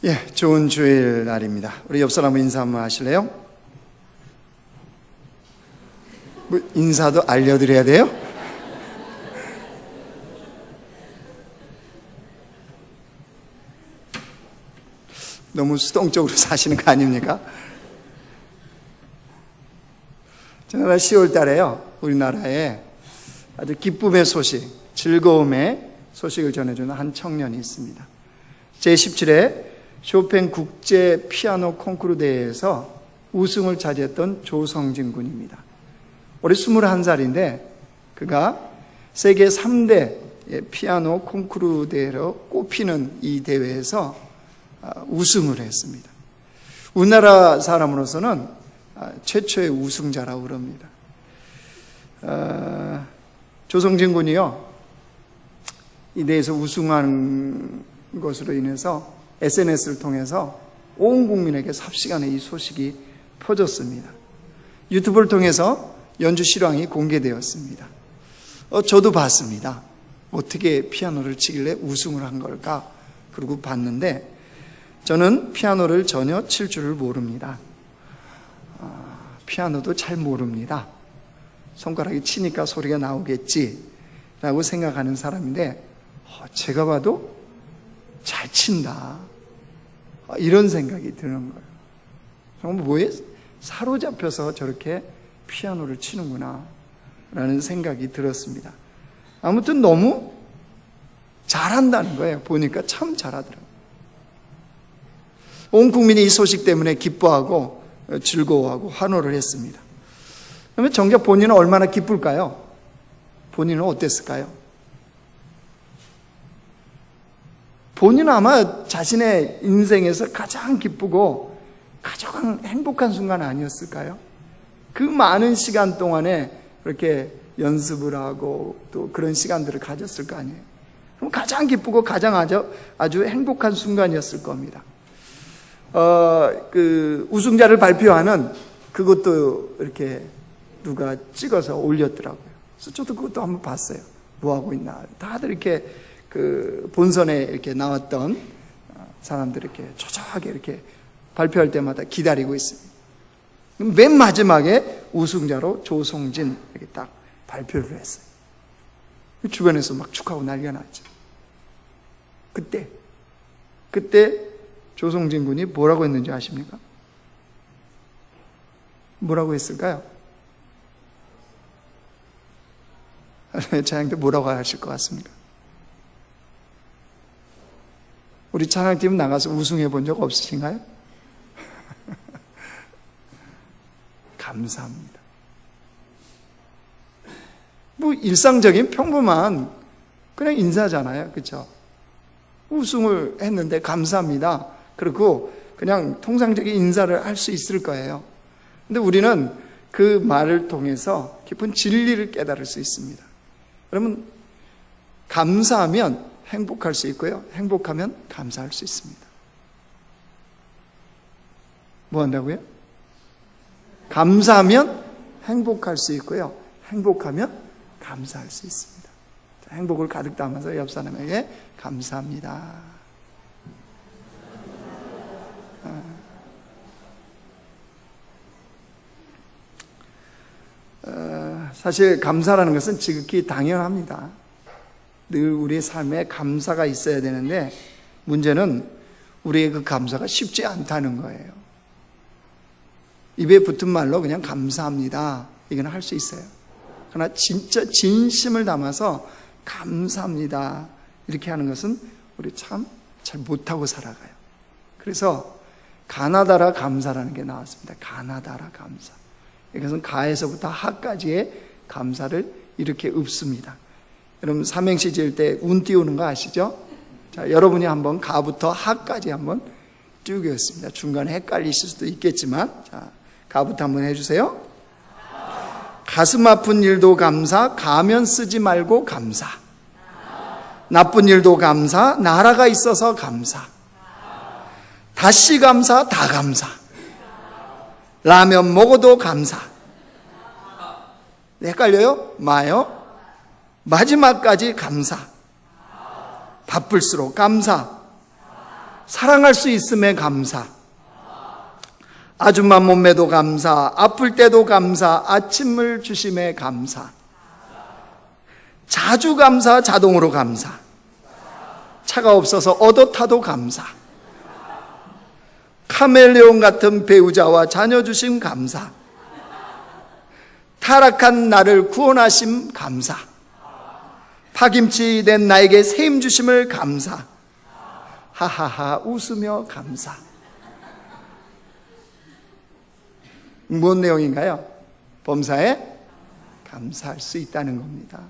예, 좋은 주일 날입니다. 우리 옆 사람 인사 한번 하실래요? 뭐 인사도 알려드려야 돼요? 너무 수동적으로 사시는 거 아닙니까? 지난달 10월 달에요, 우리나라에 아주 기쁨의 소식, 즐거움의 소식을 전해주는 한 청년이 있습니다. 제17회 쇼팽 국제 피아노 콩쿠르 대회에서 우승을 차지했던 조성진 군입니다. 올해 21살인데 그가 세계 3대 피아노 콩쿠르 대회로 꼽히는 이 대회에서 우승을 했습니다. 우리나라 사람으로서는 최초의 우승자라고 그럽니다. 조성진 군이요, 이 대회에서 우승한 것으로 인해서 SNS를 통해서 온 국민에게 삽시간에 이 소식이 퍼졌습니다. 유튜브를 통해서 연주 실황이 공개되었습니다. 저도 봤습니다. 어떻게 피아노를 치길래 우승을 한 걸까? 그러고 봤는데 저는 피아노를 전혀 칠 줄을 모릅니다. 피아노도 잘 모릅니다. 손가락이 치니까 소리가 나오겠지 라고 생각하는 사람인데 제가 봐도 잘 친다, 이런 생각이 드는 거예요. 정말 뭐에 사로잡혀서 저렇게 피아노를 치는구나 라는 생각이 들었습니다. 아무튼 너무 잘한다는 거예요. 보니까 참 잘하더라고요. 온 국민이 이 소식 때문에 기뻐하고 즐거워하고 환호를 했습니다. 그러면 정작 본인은 얼마나 기쁠까요? 본인은 어땠을까요? 본인은 아마 자신의 인생에서 가장 기쁘고 가장 행복한 순간 아니었을까요? 그 많은 시간 동안에 그렇게 연습을 하고 또 그런 시간들을 가졌을 거 아니에요. 그럼 가장 기쁘고 가장 아주 행복한 순간이었을 겁니다. 그 우승자를 발표하는 그것도 이렇게 누가 찍어서 올렸더라고요. 그래서 저도 그것도 한번 봤어요. 뭐 하고 있나. 다들 이렇게 그 본선에 이렇게 나왔던 사람들이 이렇게 초조하게 이렇게 발표할 때마다 기다리고 있습니다. 맨 마지막에 우승자로 조성진 이렇게 딱 발표를 했어요. 주변에서 막 축하하고 난리가 났죠. 그때 조성진 군이 뭐라고 했는지 아십니까? 뭐라고 했을까요? 찬양때 뭐라고 하실 것 같습니까? 우리 찬양팀 나가서 우승해 본 적 없으신가요? 감사합니다. 뭐 일상적인 평범한 그냥 인사잖아요. 그렇죠? 우승을 했는데 감사합니다. 그리고 그냥 통상적인 인사를 할 수 있을 거예요. 근데 우리는 그 말을 통해서 깊은 진리를 깨달을 수 있습니다. 여러분, 감사하면 행복할 수 있고요, 행복하면 감사할 수 있습니다. 뭐 한다고요? 감사하면 행복할 수 있고요, 행복하면 감사할 수 있습니다. 자, 행복을 가득 담아서 옆 사람에게 감사합니다. 사실 감사라는 것은 지극히 당연합니다. 늘 우리의 삶에 감사가 있어야 되는데 문제는 우리의 그 감사가 쉽지 않다는 거예요. 입에 붙은 말로 그냥 감사합니다, 이건 할 수 있어요. 그러나 진짜 진심을 담아서 감사합니다 이렇게 하는 것은 우리 참 잘 못하고 살아가요. 그래서 가나다라 감사라는 게 나왔습니다. 가나다라 감사. 이것은 가에서부터 하까지의 감사를 이렇게 읊습니다. 여러분 삼행시 지을 때 운 띄우는 거 아시죠? 자, 여러분이 한번 가부터 하까지 한번 띄우겠습니다. 중간에 헷갈리실 수도 있겠지만, 자, 가부터 한번 해주세요. 가슴 아픈 일도 감사, 가면 쓰지 말고 감사. 나쁜 일도 감사, 나라가 있어서 감사. 다시 감사, 다 감사. 라면 먹어도 감사. 헷갈려요? 마요? 마지막까지 감사. 바쁠수록 감사. 사랑할 수 있음에 감사. 아줌마 몸매도 감사. 아플 때도 감사. 아침을 주심에 감사. 자주 감사. 자동으로 감사. 차가 없어서 얻어 타도 감사. 카멜레온 같은 배우자와 자녀 주심 감사. 타락한 나를 구원하심 감사. 파김치 된 나에게 세임 주심을 감사. 하하하 웃으며 감사. 무슨 내용인가요? 범사에 감사할 수 있다는 겁니다.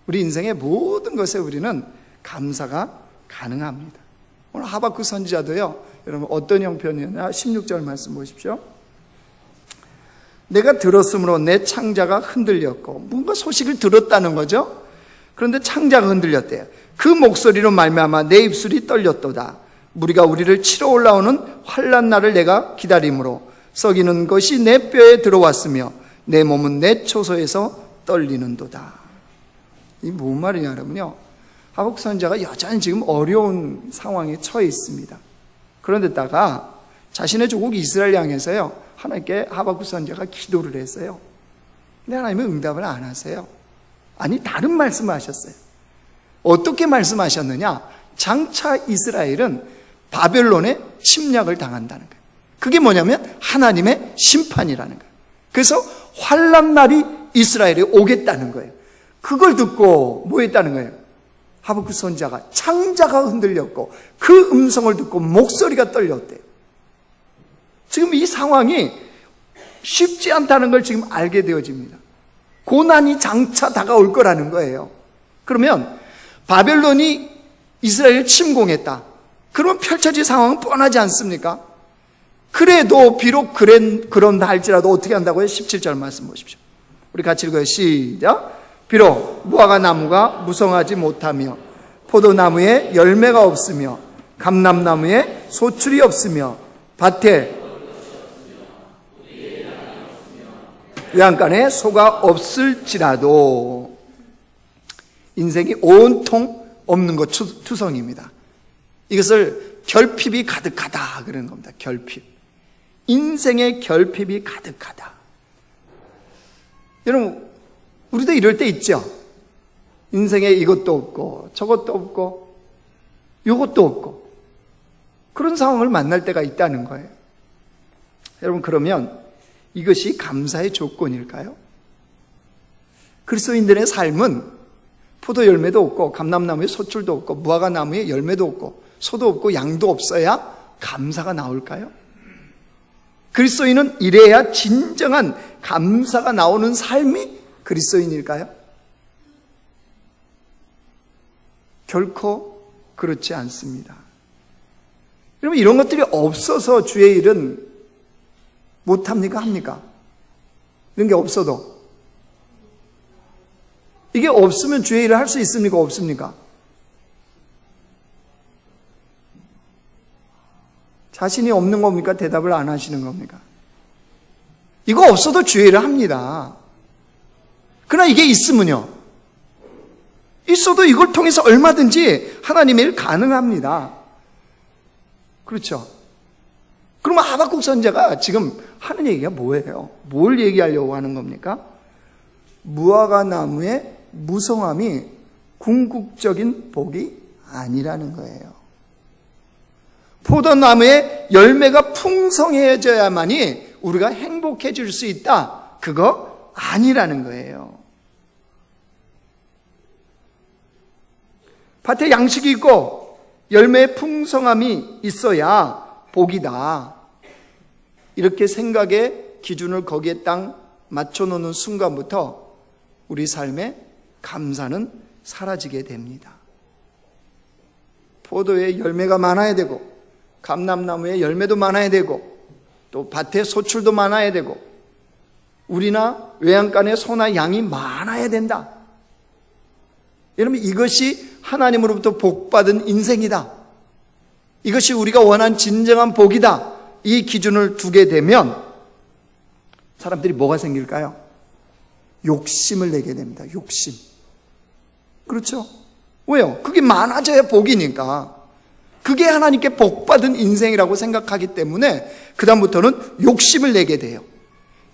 우리 인생의 모든 것에 우리는 감사가 가능합니다. 오늘 하박국 선지자도요, 여러분 어떤 형편이었냐? 16절 말씀 보십시오. 내가 들었으므로 내 창자가 흔들렸고, 뭔가 소식을 들었다는 거죠. 그런데 창자가 흔들렸대요. 그 목소리로 말미암아 내 입술이 떨렸도다. 무리가 우리를 치러 올라오는 환난 날을 내가 기다림으로 썩이는 것이 내 뼈에 들어왔으며 내 몸은 내 초소에서 떨리는도다. 이 뭔 말이냐 그러면요, 하박국 선지자가 여전히 지금 어려운 상황에 처해 있습니다. 그런데다가 자신의 조국 이스라엘 향해서요, 하나님께 하박국 선지자가 기도를 했어요. 근데 하나님은 응답을 안 하세요. 아니, 다른 말씀을 하셨어요. 어떻게 말씀하셨느냐? 장차 이스라엘은 바벨론의 침략을 당한다는 거예요. 그게 뭐냐면 하나님의 심판이라는 거예요. 그래서 환난 날이 이스라엘에 오겠다는 거예요. 그걸 듣고 뭐 했다는 거예요? 하박국 선지자가 창자가 흔들렸고 그 음성을 듣고 목소리가 떨렸대요. 지금 이 상황이 쉽지 않다는 걸 지금 알게 되어집니다. 고난이 장차 다가올 거라는 거예요. 그러면 바벨론이 이스라엘을 침공했다. 그러면 펼쳐질 상황은 뻔하지 않습니까? 그래도 비록 그런다 할지라도 어떻게 한다고요? 17절 말씀 보십시오. 우리 같이 읽어요. 시작. 비록 무화과 나무가 무성하지 못하며 포도나무에 열매가 없으며 감람나무에 소출이 없으며 밭에 외양간에 소가 없을지라도, 인생이 온통 없는 것 투성입니다. 이것을 결핍이 가득하다 그러는 겁니다. 결핍. 인생의 결핍이 가득하다. 여러분, 우리도 이럴 때 있죠. 인생에 이것도 없고 저것도 없고 이것도 없고 그런 상황을 만날 때가 있다는 거예요. 여러분, 그러면 이것이 감사의 조건일까요? 그리스도인들의 삶은 포도 열매도 없고 감람나무에 소출도 없고 무화과 나무에 열매도 없고 소도 없고 양도 없어야 감사가 나올까요? 그리스도인은 이래야 진정한 감사가 나오는 삶이 그리스도인일까요? 결코 그렇지 않습니다. 여러분, 이런 것들이 없어서 주의 일은 못합니까? 합니까? 이런 게 없어도. 이게 없으면 주의 일을 할 수 있습니까? 없습니까? 자신이 없는 겁니까? 대답을 안 하시는 겁니까? 이거 없어도 주의 일을 합니다. 그러나 이게 있으면요, 있어도 이걸 통해서 얼마든지 하나님의 일 가능합니다. 그렇죠? 그러면 하박국 선지자가 지금 하는 얘기가 뭐예요? 뭘 얘기하려고 하는 겁니까? 무화과 나무의 무성함이 궁극적인 복이 아니라는 거예요. 포도나무의 열매가 풍성해져야만이 우리가 행복해질 수 있다. 그거 아니라는 거예요. 밭에 양식이 있고 열매의 풍성함이 있어야 복이다. 이렇게 생각의 기준을 거기에 딱 맞춰놓는 순간부터 우리 삶의 감사는 사라지게 됩니다. 포도에 열매가 많아야 되고 감람나무에 열매도 많아야 되고 또 밭에 소출도 많아야 되고 우리나 외양간에 소나 양이 많아야 된다. 여러분, 이것이 하나님으로부터 복받은 인생이다. 이것이 우리가 원한 진정한 복이다. 이 기준을 두게 되면 사람들이 뭐가 생길까요? 욕심을 내게 됩니다. 욕심. 그렇죠? 왜요? 그게 많아져야 복이니까. 그게 하나님께 복받은 인생이라고 생각하기 때문에 그 다음부터는 욕심을 내게 돼요.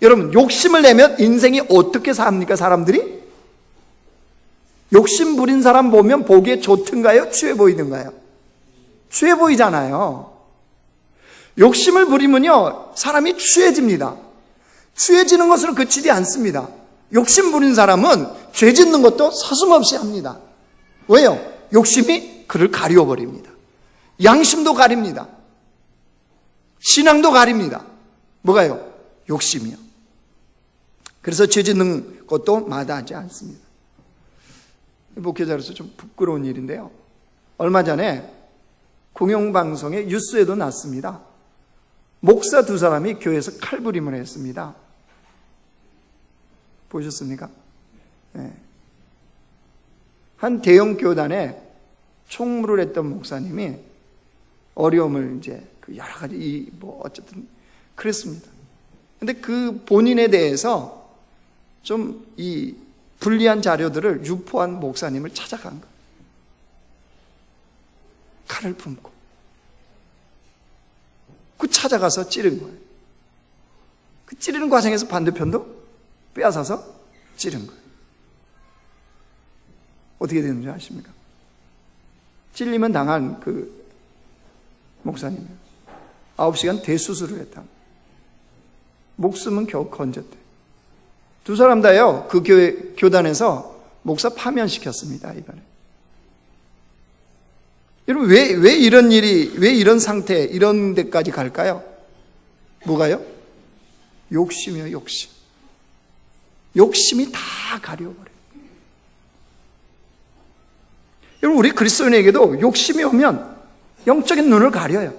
여러분, 욕심을 내면 인생이 어떻게 삽니까, 사람들이? 욕심 부린 사람 보면 보기에 좋든가요? 취해 보이든가요? 취해 보이잖아요. 욕심을 부리면요, 사람이 취해집니다. 취해지는 것으로 그치지 않습니다. 욕심 부린 사람은 죄 짓는 것도 서슴없이 합니다. 왜요? 욕심이 그를 가려버립니다. 양심도 가립니다. 신앙도 가립니다. 뭐가요? 욕심이요. 그래서 죄 짓는 것도 마다하지 않습니다. 목회자로서 좀 부끄러운 일인데요, 얼마 전에 공영방송의 뉴스에도 났습니다. 목사 두 사람이 교회에서 칼부림을 했습니다. 보셨습니까? 네. 한 대형 교단에 총무를 했던 목사님이 어려움을 이제 여러 가지 어쨌든 그랬습니다. 근데 그 본인에 대해서 좀 이 불리한 자료들을 유포한 목사님을 찾아간 거예요. 칼을 품고 그 찾아가서 찌른 거예요. 그 찌르는 과정에서 반대편도 빼앗아서 찌른 거예요. 어떻게 되는지 아십니까? 찔리면 당한 그 목사님이 9시간 대수술을 했다. 목숨은 겨우 건졌대. 두 사람 다요, 그 교단에서 목사 파면시켰습니다, 이번에. 여러분, 왜 이런 일이, 왜 이런 상태, 이런 데까지 갈까요? 뭐가요? 욕심이요, 욕심. 욕심이 다 가려버려요. 여러분, 우리 그리스도인에게도 욕심이 오면 영적인 눈을 가려요.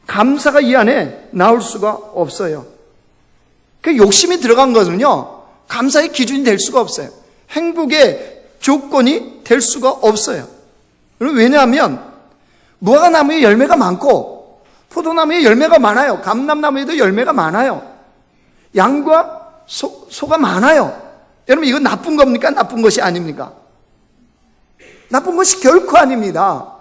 감사가 이 안에 나올 수가 없어요. 그 욕심이 들어간 것은요, 감사의 기준이 될 수가 없어요. 행복의 조건이 될 수가 없어요. 왜냐하면 무화과나무에 열매가 많고 포도나무에 열매가 많아요. 감람나무에도 열매가 많아요. 양과 소가 많아요. 여러분, 이건 나쁜 겁니까? 나쁜 것이 아닙니까? 나쁜 것이 결코 아닙니다.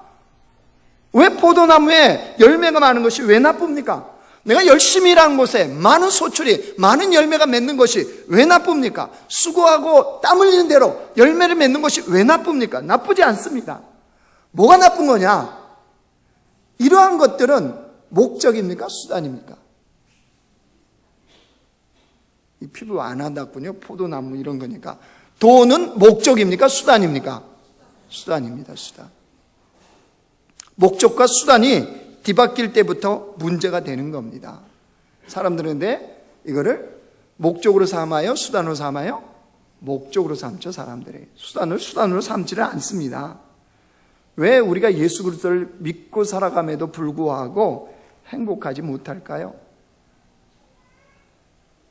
왜 포도나무에 열매가 많은 것이 왜 나쁩니까? 내가 열심히 일하는 곳에 많은 소출이, 많은 열매가 맺는 것이 왜 나쁩니까? 수고하고 땀 흘리는 대로 열매를 맺는 것이 왜 나쁩니까? 나쁘지 않습니다. 뭐가 나쁜 거냐? 이러한 것들은 목적입니까? 수단입니까? 이 피부 안 한다군요. 포도나무 이런 거니까. 도는 목적입니까? 수단입니까? 수단입니다. 수단. 목적과 수단이 뒤바뀔 때부터 문제가 되는 겁니다. 사람들은 근데 이거를 목적으로 삼아요? 수단으로 삼아요? 목적으로 삼죠, 사람들이. 수단으로 삼지를 않습니다. 왜 우리가 예수 그리스도를 믿고 살아감에도 불구하고 행복하지 못할까요?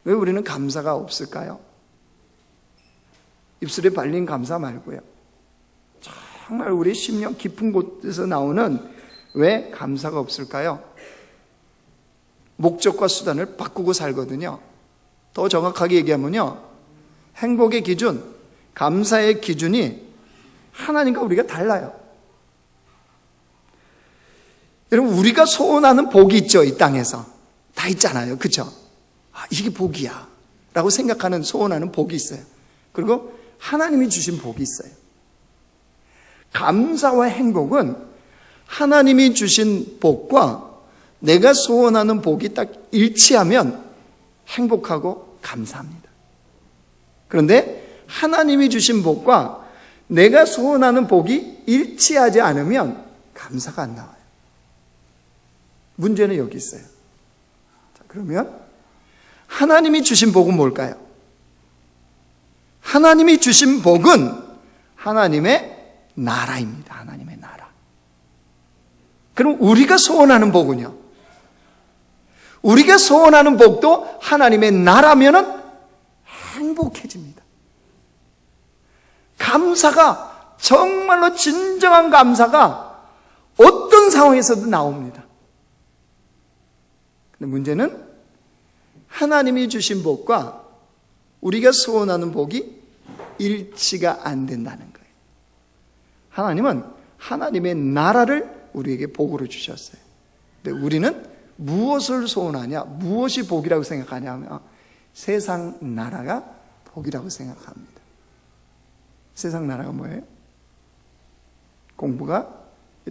왜 우리는 감사가 없을까요? 입술에 발린 감사 말고요. 정말 우리 심령 깊은 곳에서 나오는 왜 감사가 없을까요? 목적과 수단을 바꾸고 살거든요. 더 정확하게 얘기하면요, 행복의 기준, 감사의 기준이 하나님과 우리가 달라요. 여러분, 우리가 소원하는 복이 있죠. 이 땅에서 다 있잖아요. 그렇죠? 이게 복이야 라고 생각하는, 소원하는 복이 있어요. 그리고 하나님이 주신 복이 있어요. 감사와 행복은 하나님이 주신 복과 내가 소원하는 복이 딱 일치하면 행복하고 감사합니다. 그런데 하나님이 주신 복과 내가 소원하는 복이 일치하지 않으면 감사가 안 나와요. 문제는 여기 있어요. 자, 그러면 하나님이 주신 복은 뭘까요? 하나님이 주신 복은 하나님의 나라입니다. 하나님의 나라. 그럼 우리가 소원하는 복은요? 우리가 소원하는 복도 하나님의 나라면은 행복해집니다. 감사가, 정말로 진정한 감사가 어떤 상황에서도 나옵니다. 근데 문제는 하나님이 주신 복과 우리가 소원하는 복이 일치가 안 된다는 거예요. 하나님은 하나님의 나라를 우리에게 복으로 주셨어요. 근데 우리는 무엇을 소원하냐, 무엇이 복이라고 생각하냐면 세상 나라가 복이라고 생각합니다. 세상 나라가 뭐예요?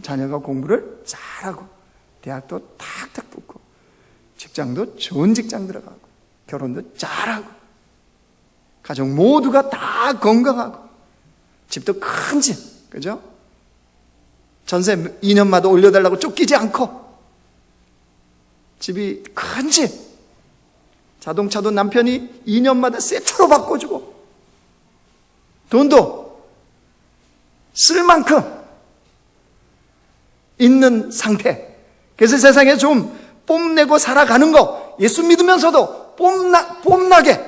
자녀가 공부를 잘하고 대학도 탁탁 붙고 직장도 좋은 직장 들어가고 결혼도 잘하고 가족 모두가 다 건강하고 집도 큰 집, 그죠? 전세 2년마다 올려달라고 쫓기지 않고 집이 큰 집, 자동차도 남편이 2년마다 세차로 바꿔주고 돈도 쓸 만큼 있는 상태. 그래서 세상에 좀 뽐내고 살아가는 거, 예수 믿으면서도 뽐나게,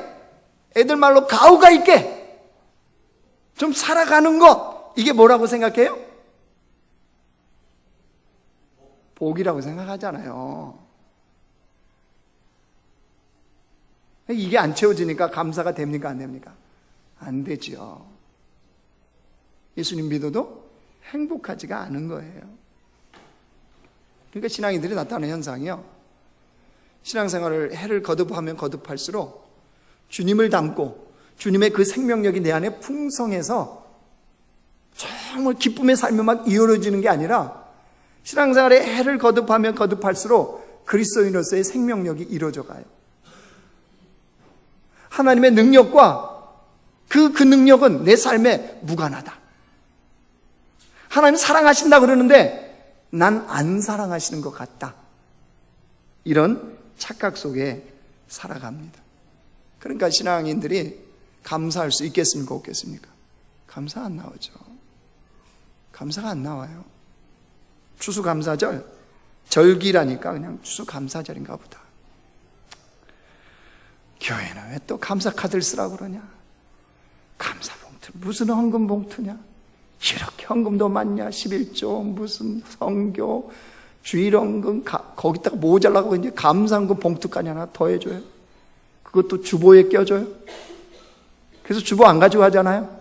애들 말로 가오가 있게 좀 살아가는 것, 이게 뭐라고 생각해요? 복이라고 생각하잖아요. 이게 안 채워지니까 감사가 됩니까? 안 됩니까? 안 되죠. 예수님 믿어도 행복하지가 않은 거예요. 그러니까 신앙인들이 나타나는 현상이요, 신앙생활을 해를 거듭하면 거듭할수록 주님을 닮고 주님의 그 생명력이 내 안에 풍성해서 정말 기쁨의 삶이 막 이어지는 게 아니라 신앙생활에 해를 거듭하면 거듭할수록 그리스도인으로서의 생명력이 이루어져 가요. 하나님의 능력과 그 능력은 내 삶에 무관하다. 하나님 사랑하신다 그러는데 난 안 사랑하시는 것 같다. 이런 착각 속에 살아갑니다. 그러니까 신앙인들이 감사할 수 있겠습니까? 없겠습니까? 감사 안 나오죠. 감사가 안 나와요. 추수감사절, 절기라니까 그냥 추수감사절인가 보다. 교회는 왜 또 감사 카드를 쓰라고 그러냐? 감사 봉투, 무슨 헌금 봉투냐? 이렇게 헌금도 많냐? 11조, 무슨 성교, 주일헌금, 거기다가 모자라고 이제 감사헌금 봉투까지 하나 더 해줘요. 그것도 주보에 껴줘요. 그래서 주보 안 가지고 하잖아요.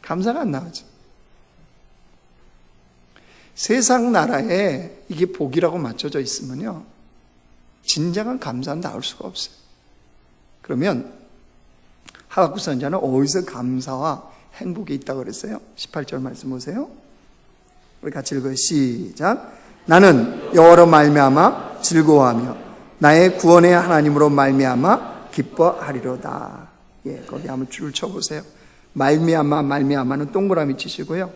감사가 안 나오죠. 세상 나라에 이게 복이라고 맞춰져 있으면요, 진정한 감사는 나올 수가 없어요. 그러면 하박국 선지자는 어디서 감사와 행복이 있다고 그랬어요? 18절 말씀 보세요. 우리 같이 읽어요. 시작. 나는 여호와로 말미암아 즐거워하며 나의 구원의 하나님으로 말미암아 기뻐하리로다. 예, 거기 한번 줄 쳐보세요. 말미암아는 동그라미 치시고요.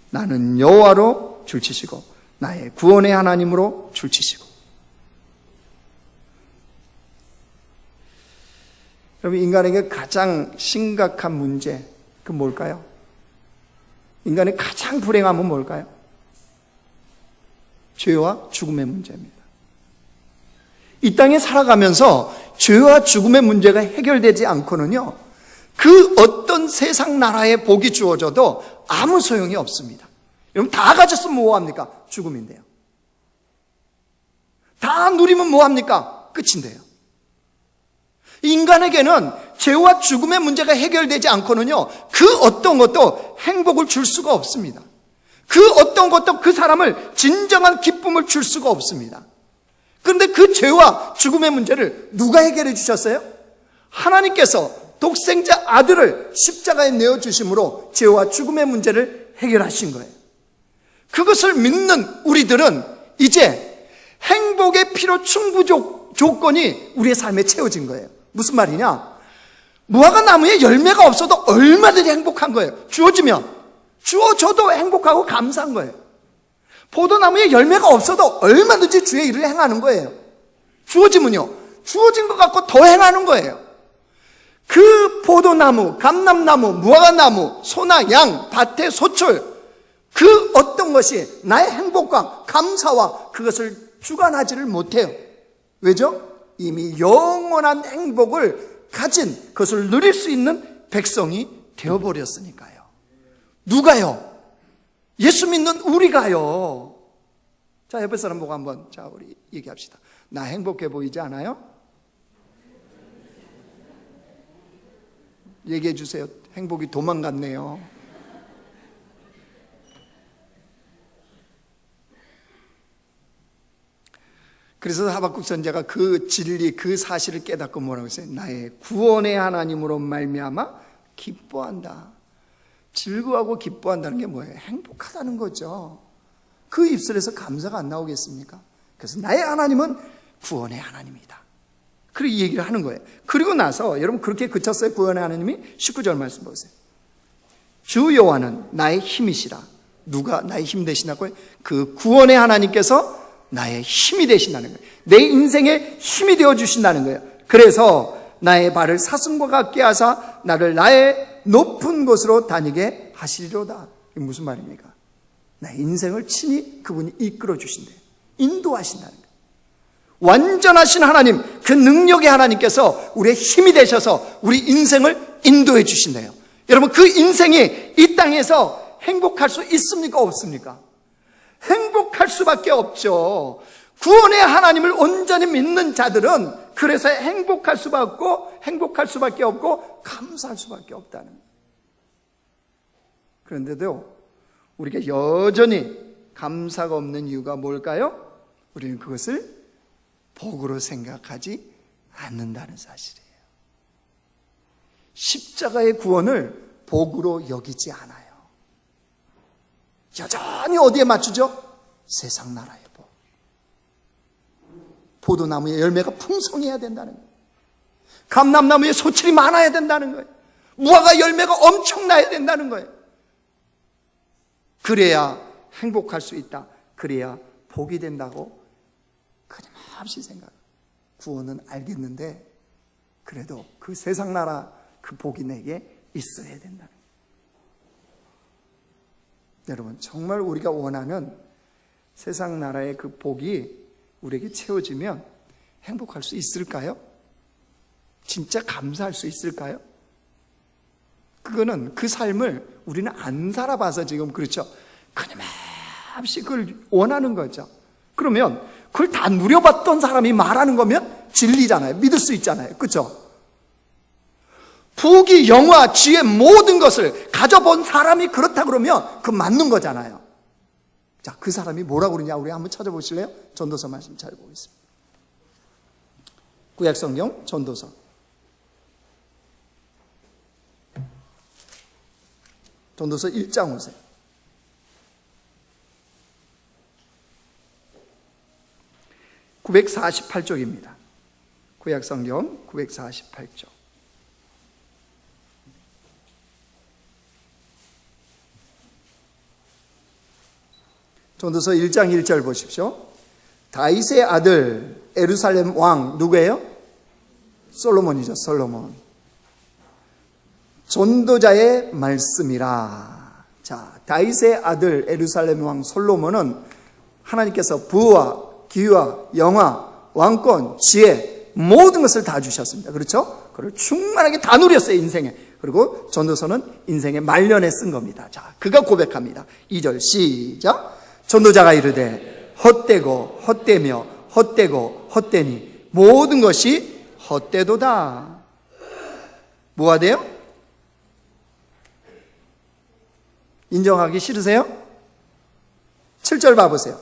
나는 여호와로 줄 치시고 나의 구원의 하나님으로 줄 치시고. 여러분, 인간에게 가장 심각한 문제, 그 뭘까요? 인간의 가장 불행함은 뭘까요? 죄와 죽음의 문제입니다. 이 땅에 살아가면서 죄와 죽음의 문제가 해결되지 않고는요, 그 어떤 세상 나라의 복이 주어져도 아무 소용이 없습니다. 여러분, 다 가졌으면 뭐합니까? 죽음인데요. 다 누리면 뭐합니까? 끝인데요. 인간에게는 죄와 죽음의 문제가 해결되지 않고는요, 그 어떤 것도 행복을 줄 수가 없습니다. 그 어떤 것도 그 사람을 진정한 기쁨을 줄 수가 없습니다. 그런데 그 죄와 죽음의 문제를 누가 해결해 주셨어요? 하나님께서 독생자 아들을 십자가에 내어주심으로 죄와 죽음의 문제를 해결하신 거예요. 그것을 믿는 우리들은 이제 행복의 필요 충분 조건이 우리의 삶에 채워진 거예요. 무슨 말이냐? 무화과 나무에 열매가 없어도 얼마든지 행복한 거예요. 주어져도 행복하고 감사한 거예요. 포도나무에 열매가 없어도 얼마든지 주의 일을 행하는 거예요. 주어지면요, 주어진 것 갖고 더 행하는 거예요. 그 포도나무, 감람나무, 무화과나무, 소나 양, 밭의 소출, 그 어떤 것이 나의 행복과 감사와 그것을 주관하지를 못해요. 왜죠? 이미 영원한 행복을 가진, 그것을 누릴 수 있는 백성이 되어버렸으니까요. 누가요? 예수 믿는 우리가요. 자, 옆에 사람 보고 한번, 자, 우리 얘기합시다. 나 행복해 보이지 않아요? 얘기해 주세요. 행복이 도망갔네요. 그래서 하박국 선지자가 그 진리, 그 사실을 깨닫고 뭐라고 했어요? 나의 구원의 하나님으로 말미암아 기뻐한다. 즐거워하고 기뻐한다는 게 뭐예요? 행복하다는 거죠. 그 입술에서 감사가 안 나오겠습니까? 그래서 나의 하나님은 구원의 하나님이다. 그리고 이 얘기를 하는 거예요. 그리고 나서 여러분 그렇게 그쳤어요. 구원의 하나님이 19절 말씀 보세요. 주 여호와는 나의 힘이시라. 누가 나의 힘 되시냐고요? 그 구원의 하나님께서 나의 힘이 되신다는 거예요. 내 인생의 힘이 되어주신다는 거예요. 그래서 나의 발을 사슴과 같게 하사 나를 나의 높은 곳으로 다니게 하시리로다. 이게 무슨 말입니까? 나의 인생을 친히 그분이 이끌어 주신대요. 인도하신다는 거예요. 완전하신 하나님, 그 능력의 하나님께서 우리의 힘이 되셔서 우리 인생을 인도해 주신대요. 여러분 그 인생이 이 땅에서 행복할 수 있습니까? 없습니까? 행복할 수밖에 없죠. 구원의 하나님을 온전히 믿는 자들은 그래서 행복할 수밖에 없고 감사할 수밖에 없다는 거예요. 그런데도 우리가 여전히 감사가 없는 이유가 뭘까요? 우리는 그것을 복으로 생각하지 않는다는 사실이에요. 십자가의 구원을 복으로 여기지 않아요. 여전히 어디에 맞추죠? 세상 나라의 복. 포도나무의 열매가 풍성해야 된다는 거예요. 감람나무에 소출이 많아야 된다는 거예요. 무화과 열매가 엄청나야 된다는 거예요. 그래야 행복할 수 있다. 그래야 복이 된다고 끊임없이 생각해요. 구원은 알겠는데 그래도 그 세상 나라 그 복이 내게 있어야 된다는 거예요. 여러분 정말 우리가 원하는 세상 나라의 그 복이 우리에게 채워지면 행복할 수 있을까요? 진짜 감사할 수 있을까요? 그거는 그 삶을 우리는 안 살아봐서 지금 그렇죠. 끊임없이 그걸 원하는 거죠. 그러면 그걸 다 누려봤던 사람이 말하는 거면 진리잖아요. 믿을 수 있잖아요. 그렇죠? 부귀, 영화, 지혜 모든 것을 가져본 사람이 그렇다 그러면 그 맞는 거잖아요. 자, 그 사람이 뭐라고 그러냐 우리 한번 찾아보실래요? 전도서 말씀 찾아보겠습니다. 구약성경 전도서 전도서 1장 오세요. (948쪽입니다) 구약성경 948쪽. 전도서 1장 1절 보십시오. 다윗의 아들 예루살렘 왕 누구예요? 솔로몬이죠. 솔로몬. 전도자의 말씀이라. 자, 다윗의 아들 예루살렘 왕 솔로몬은 하나님께서 부와 기와 영화, 왕권, 지혜 모든 것을 다 주셨습니다. 그렇죠? 그걸 충만하게 다 누렸어요. 인생에. 그리고 전도서는 인생의 말년에 쓴 겁니다. 자, 그가 고백합니다. 2절 시작. 전도자가 이르되 헛되고 헛되며 헛되고 헛되니 모든 것이 헛되도다. 뭐가 돼요? 인정하기 싫으세요? 7절 봐보세요.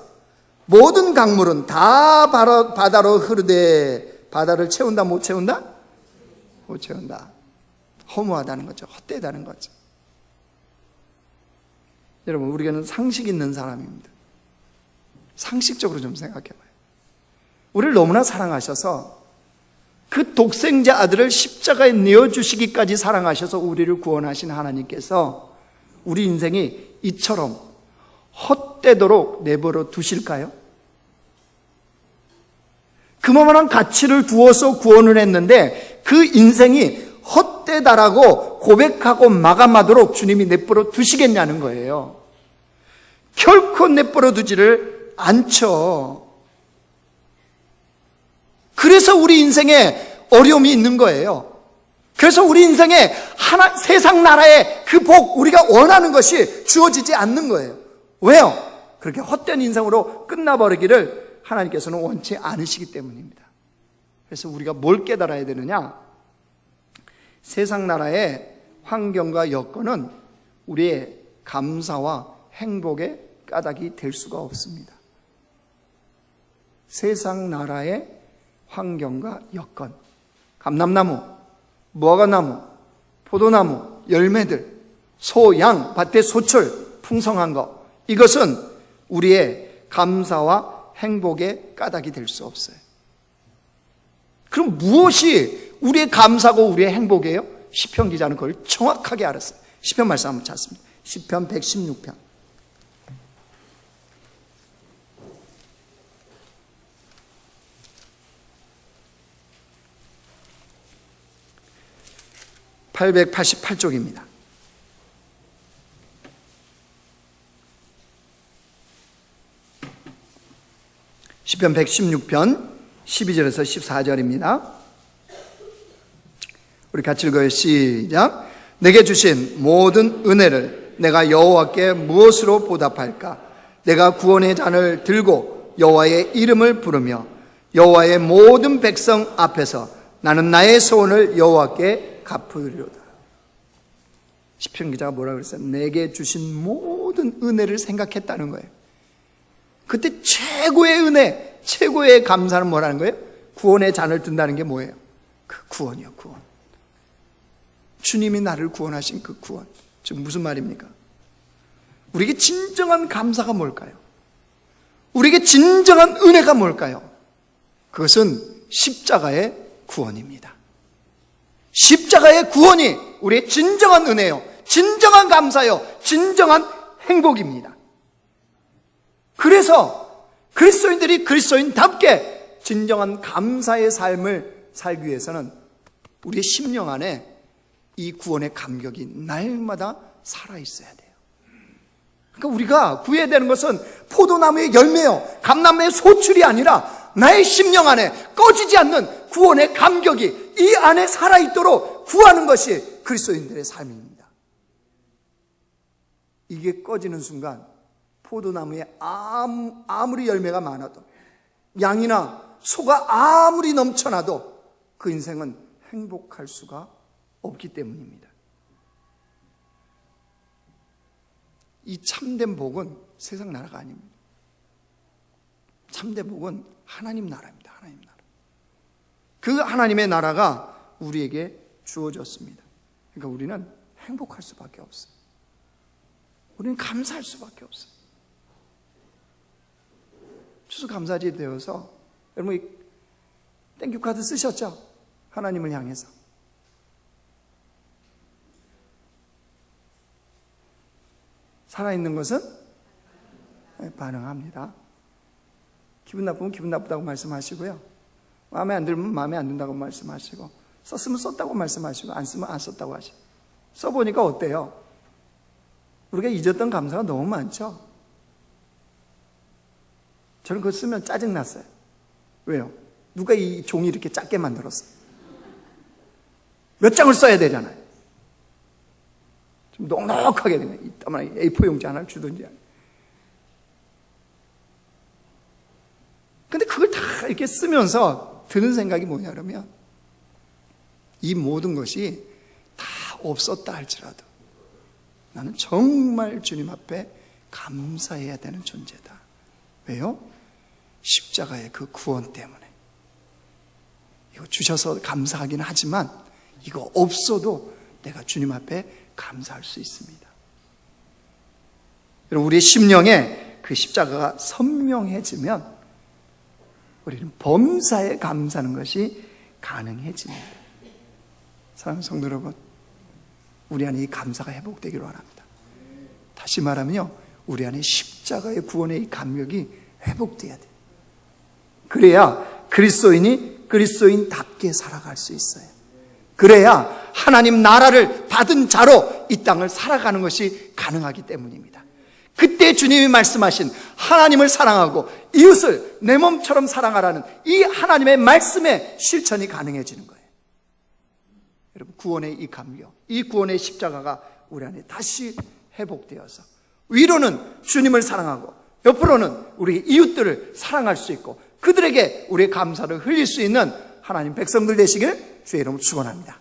모든 강물은 다 바다로 흐르되 바다를 채운다 못 채운다? 못 채운다. 허무하다는 거죠. 헛되다는 거죠. 여러분 우리는 상식 있는 사람입니다. 상식적으로 좀 생각해봐요. 우리를 너무나 사랑하셔서 그 독생자 아들을 십자가에 내어주시기까지 사랑하셔서 우리를 구원하신 하나님께서 우리 인생이 이처럼 헛되도록 내버려 두실까요? 그만한 가치를 두어서 구원을 했는데 그 인생이 헛되다라고 고백하고 마감하도록 주님이 내버려 두시겠냐는 거예요. 결코 내버려 두지를 않죠. 그래서 우리 인생에 어려움이 있는 거예요. 그래서 우리 인생에 세상 나라의 그 복, 우리가 원하는 것이 주어지지 않는 거예요. 왜요? 그렇게 헛된 인생으로 끝나버리기를 하나님께서는 원치 않으시기 때문입니다. 그래서 우리가 뭘 깨달아야 되느냐? 세상 나라의 환경과 여건은 우리의 감사와 행복의 까닭이 될 수가 없습니다. 세상 나라의 환경과 여건, 감람나무, 무화과나무, 포도나무, 열매들, 소, 양, 밭의 소출, 풍성한 것, 이것은 우리의 감사와 행복의 까닭이 될 수 없어요. 그럼 무엇이 우리의 감사고 우리의 행복이에요? 시편 기자는 그걸 정확하게 알았어요. 시편 말씀 한번 찾습니다. 시편 116편. (888쪽입니다) 시편 116편 12절에서 14절입니다. 우리 같이 읽어요. 시작. 내게 주신 모든 은혜를 내가 여호와께 무엇으로 보답할까? 내가 구원의 잔을 들고 여호와의 이름을 부르며 여호와의 모든 백성 앞에서 나는 나의 소원을 여호와께 갚으리로다. 시편 기자가 뭐라고 그랬어요? 내게 주신 모든 은혜를 생각했다는 거예요. 그때 최고의 은혜, 최고의 감사는 뭐라는 거예요? 구원의 잔을 든다는 게 뭐예요? 그 구원이요, 구원. 주님이 나를 구원하신 그 구원. 지금 무슨 말입니까? 우리에게 진정한 감사가 뭘까요? 우리에게 진정한 은혜가 뭘까요? 그것은 십자가의 구원입니다. 십자가의 구원이 우리의 진정한 은혜요, 진정한 감사요, 진정한 행복입니다. 그래서 그리스도인들이 그리스도인답게 진정한 감사의 삶을 살기 위해서는 우리의 심령 안에 이 구원의 감격이 날마다 살아있어야 돼요. 그러니까 우리가 구해야 되는 것은 포도나무의 열매요, 감람나무의 소출이 아니라 나의 심령 안에 꺼지지 않는 구원의 감격이 이 안에 살아있도록 구하는 것이 그리스도인들의 삶입니다. 이게 꺼지는 순간 포도나무에 아무리 열매가 많아도, 양이나 소가 아무리 넘쳐나도 그 인생은 행복할 수가 없기 때문입니다. 이 참된 복은 세상 나라가 아닙니다. 참된 복은 하나님 나라입니다. 하나님 나라. 그 하나님의 나라가 우리에게 주어졌습니다. 그러니까 우리는 행복할 수밖에 없어요. 우리는 감사할 수밖에 없어요. 추수감사절이 되어서 여러분 땡큐 카드 쓰셨죠? 하나님을 향해서. 살아있는 것은 반응합니다. 기분 나쁘면 기분 나쁘다고 말씀하시고요, 마음에 안 들면 마음에 안 든다고 말씀하시고, 썼으면 썼다고 말씀하시고, 안 쓰면 안 썼다고 하시고. 써보니까 어때요? 우리가 잊었던 감사가 너무 많죠? 저는 그거 쓰면 짜증났어요. 왜요? 누가 이 종이 이렇게 작게 만들었어요? 몇 장을 써야 되잖아요. 좀 넉넉하게 되면 이따만 A4 용지 하나를 주든지. 근데 그걸 다 이렇게 쓰면서 드는 생각이 뭐냐 그러면, 이 모든 것이 다 없었다 할지라도 나는 정말 주님 앞에 감사해야 되는 존재다. 왜요? 십자가의 그 구원 때문에. 이거 주셔서 감사하긴 하지만 이거 없어도 내가 주님 앞에 감사할 수 있습니다. 여러분, 우리의 심령에 그 십자가가 선명해지면 우리는 범사에 감사하는 것이 가능해집니다. 사랑하는 성도 여러분, 우리 안에 이 감사가 회복되기를 원합니다. 다시 말하면요, 우리 안에 십자가의 구원의 이 감격이 회복돼야 돼요. 그래야 그리스도인이 그리스도인답게 살아갈 수 있어요. 그래야 하나님 나라를 받은 자로 이 땅을 살아가는 것이 가능하기 때문입니다. 그때 주님이 말씀하신 하나님을 사랑하고 이웃을 내 몸처럼 사랑하라는 이 하나님의 말씀의 실천이 가능해지는 거예요. 여러분, 구원의 이 감격, 이 구원의 십자가가 우리 안에 다시 회복되어서 위로는 주님을 사랑하고 옆으로는 우리 이웃들을 사랑할 수 있고 그들에게 우리의 감사를 흘릴 수 있는 하나님 백성들 되시길 주의 이름으로 축원합니다.